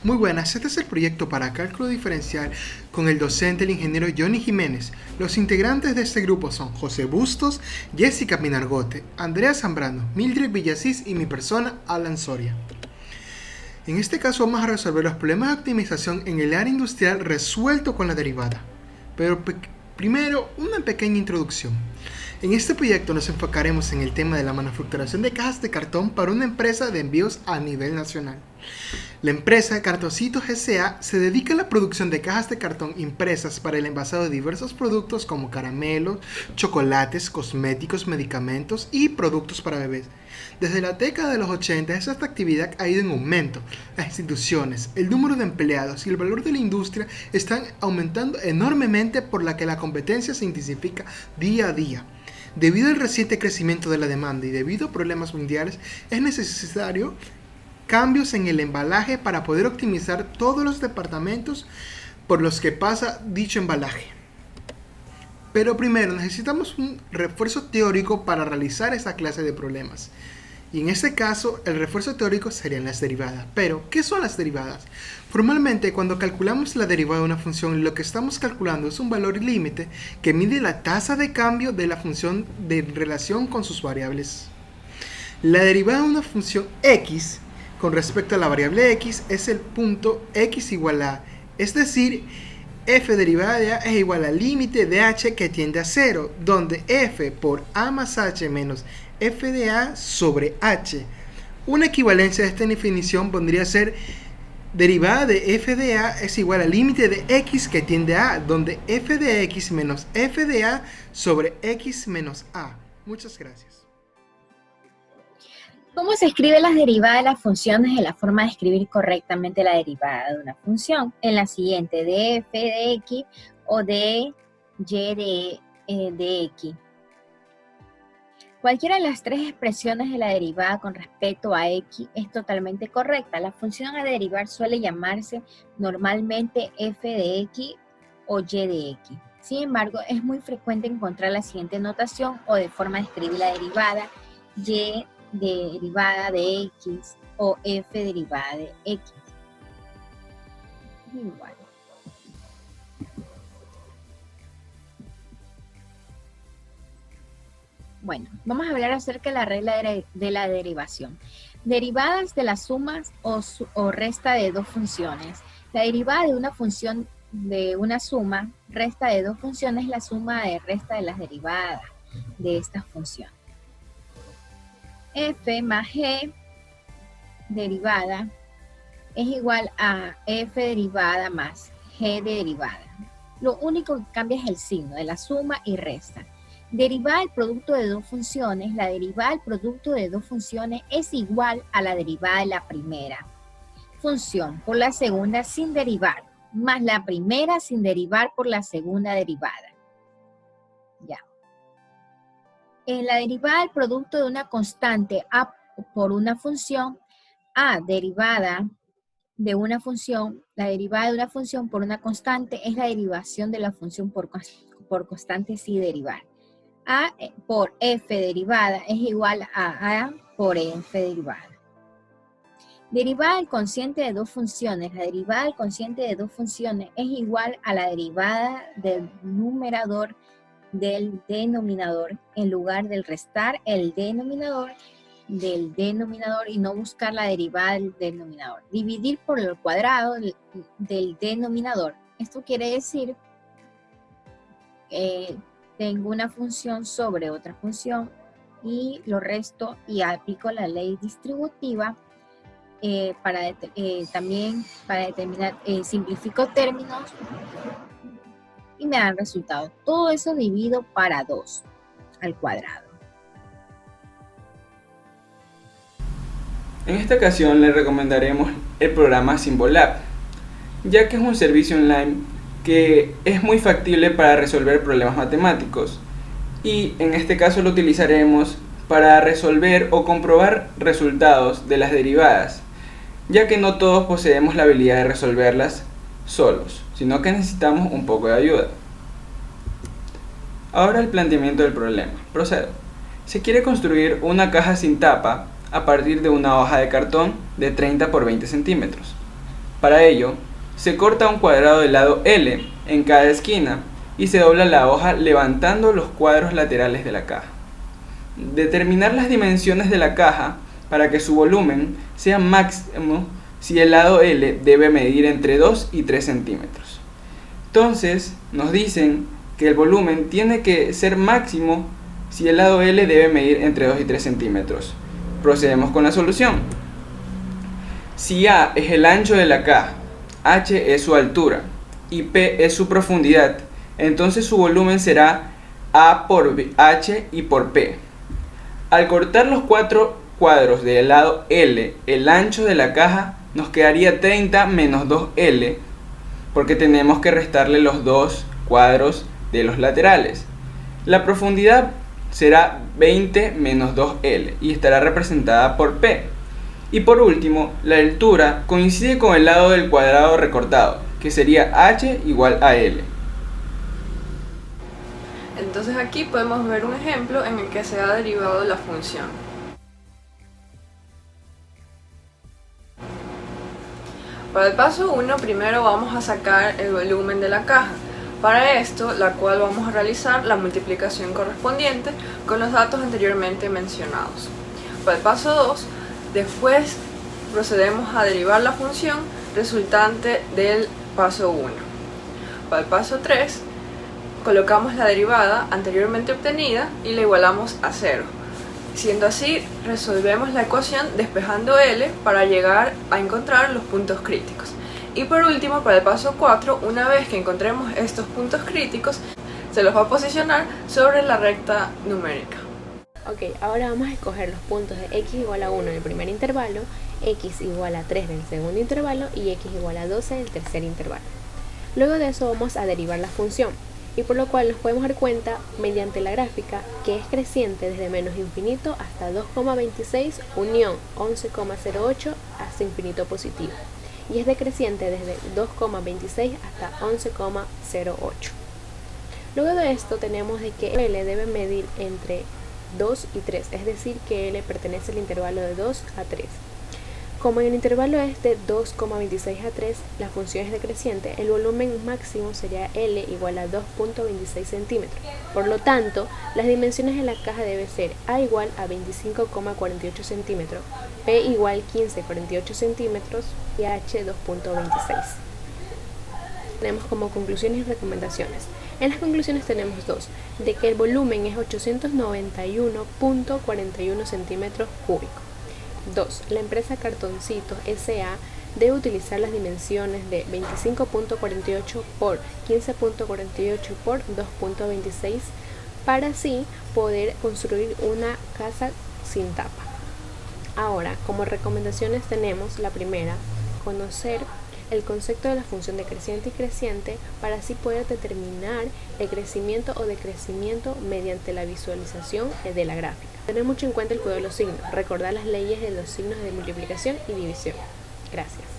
Muy buenas, este es el proyecto para cálculo diferencial con el docente, el ingeniero Johnny Jiménez. Los integrantes de este grupo son José Bustos, Jessica Minargote, Andrea Zambrano, Mildred Villasís y mi persona, Alan Soria. En este caso vamos a resolver los problemas de optimización en el área industrial resuelto con la derivada. Pero primero, una pequeña introducción. En este proyecto nos enfocaremos en el tema de la manufacturación de cajas de cartón para una empresa de envíos a nivel nacional. La empresa Cartoncitos S.A. se dedica a la producción de cajas de cartón impresas para el envasado de diversos productos como caramelos, chocolates, cosméticos, medicamentos y productos para bebés. Desde la década de los 80, esta actividad ha ido en aumento. Las instituciones, el número de empleados y el valor de la industria están aumentando enormemente, por la que la competencia se intensifica día a día. Debido al reciente crecimiento de la demanda y debido a problemas mundiales, es necesario cambios en el embalaje para poder optimizar todos los departamentos por los que pasa dicho embalaje. Pero primero necesitamos un refuerzo teórico para realizar esta clase de problemas. Y en este caso, el refuerzo teórico serían las derivadas. Pero, ¿qué son las derivadas? Formalmente, cuando calculamos la derivada de una función, lo que estamos calculando es un valor límite que mide la tasa de cambio de la función de relación con sus variables. La derivada de una función x con respecto a la variable x es el punto x igual a, es decir, f derivada de a es igual al límite de h que tiende a 0, donde f por a más h menos f de a sobre h. Una equivalencia de esta definición podría ser derivada de f de a es igual al límite de x que tiende a a, donde f de x menos f de a sobre x menos a. Muchas gracias. ¿Cómo se escriben las derivadas de las funciones de la forma de escribir correctamente la derivada de una función? En la siguiente, de f de x o de y de x. Cualquiera de las tres expresiones de la derivada con respecto a x es totalmente correcta. La función a derivar suele llamarse normalmente f de x o y de x. Sin embargo, es muy frecuente encontrar la siguiente notación o de forma de escribir la derivada y derivada de x o f derivada de x. Igual. Bueno, vamos a hablar acerca de la regla de la derivación. Derivadas de las sumas o resta de dos funciones. La derivada de una función de una suma resta de dos funciones es la suma de resta de las derivadas de estas funciones. F más g derivada es igual a f derivada más g de derivada. Lo único que cambia es el signo de la suma y resta. Derivada del producto de dos funciones, la derivada del producto de dos funciones es igual a la derivada de la primera función por la segunda sin derivar, más la primera sin derivar por la segunda derivada. Ya. En la derivada del producto de una constante a por una función, a derivada de una función, la derivada de una función por una constante es la derivación de la función por constante sin derivar. A por f derivada es igual a a por f derivada. Derivada del cociente de dos funciones. La derivada del cociente de dos funciones es igual a la derivada del numerador del denominador, en lugar del restar el denominador del denominador y no buscar la derivada del denominador. Dividir por el cuadrado del denominador. Esto quiere decir que tengo una función sobre otra función y lo resto y aplico la ley distributiva también para determinar, simplifico términos y me dan resultados. Todo eso divido para 2 al cuadrado. En esta ocasión le recomendaremos el programa Symbolab, ya que es un servicio online que es muy factible para resolver problemas matemáticos y en este caso lo utilizaremos para resolver o comprobar resultados de las derivadas, ya que no todos poseemos la habilidad de resolverlas solos, sino que necesitamos un poco de ayuda. Ahora el planteamiento del problema. Procedo. Se quiere construir una caja sin tapa a partir de una hoja de cartón de 30 por 20 centímetros. Para ello, se corta un cuadrado del lado L en cada esquina y se dobla la hoja levantando los cuadros laterales de la caja. Determinar las dimensiones de la caja para que su volumen sea máximo si el lado L debe medir entre 2 y 3 centímetros. Entonces, nos dicen que el volumen tiene que ser máximo si el lado L debe medir entre 2 y 3 centímetros. Procedemos con la solución. Si A es el ancho de la caja, H es su altura y P es su profundidad, entonces su volumen será A por H y por P. Al cortar los 4 cuadros del lado L, el ancho de la caja nos quedaría 30 menos 2L, porque tenemos que restarle los 2 cuadros de los laterales. La profundidad será 20 menos 2L y estará representada por P. Y por último, la altura coincide con el lado del cuadrado recortado, que sería H igual a L. Entonces aquí podemos ver un ejemplo en el que se ha derivado la función. Para el paso 1, primero vamos a sacar el volumen de la caja. Para esto, la cual vamos a realizar la multiplicación correspondiente con los datos anteriormente mencionados. Para el paso 2, después procedemos a derivar la función resultante del paso 1. Para el paso 3, colocamos la derivada anteriormente obtenida y la igualamos a 0. Siendo así, resolvemos la ecuación despejando L para llegar a encontrar los puntos críticos. Y por último, para el paso 4, una vez que encontremos estos puntos críticos, se los va a posicionar sobre la recta numérica. Ok, ahora vamos a escoger los puntos de x igual a 1 del primer intervalo, x igual a 3 del segundo intervalo y x igual a 12 del tercer intervalo. Luego de eso vamos a derivar la función, y por lo cual nos podemos dar cuenta mediante la gráfica que es creciente desde menos infinito hasta 2,26 unión 11,08 hasta infinito positivo, y es decreciente desde 2,26 hasta 11,08. Luego de esto tenemos de que L debe medir entre 2 y 3, es decir que L pertenece al intervalo de 2 a 3. Como en el intervalo es de 2,26 a 3, la función es decreciente, el volumen máximo sería L igual a 2,26 centímetros. Por lo tanto, las dimensiones de la caja deben ser A igual a 25,48 centímetros, P igual 15,48 centímetros y H 2,26. Tenemos como conclusiones y recomendaciones. En las conclusiones tenemos dos, de que el volumen es 891,41 centímetros cúbicos. 2. La empresa Cartoncitos S.A. debe utilizar las dimensiones de 25,48 por 15,48 por 2,26 para así poder construir una casa sin tapa. Ahora, como recomendaciones tenemos la primera, conocer el concepto de la función decreciente y creciente para así poder determinar el crecimiento o decrecimiento mediante la visualización de la gráfica. Tener mucho en cuenta el juego de los signos, recordar las leyes de los signos de multiplicación y división. Gracias.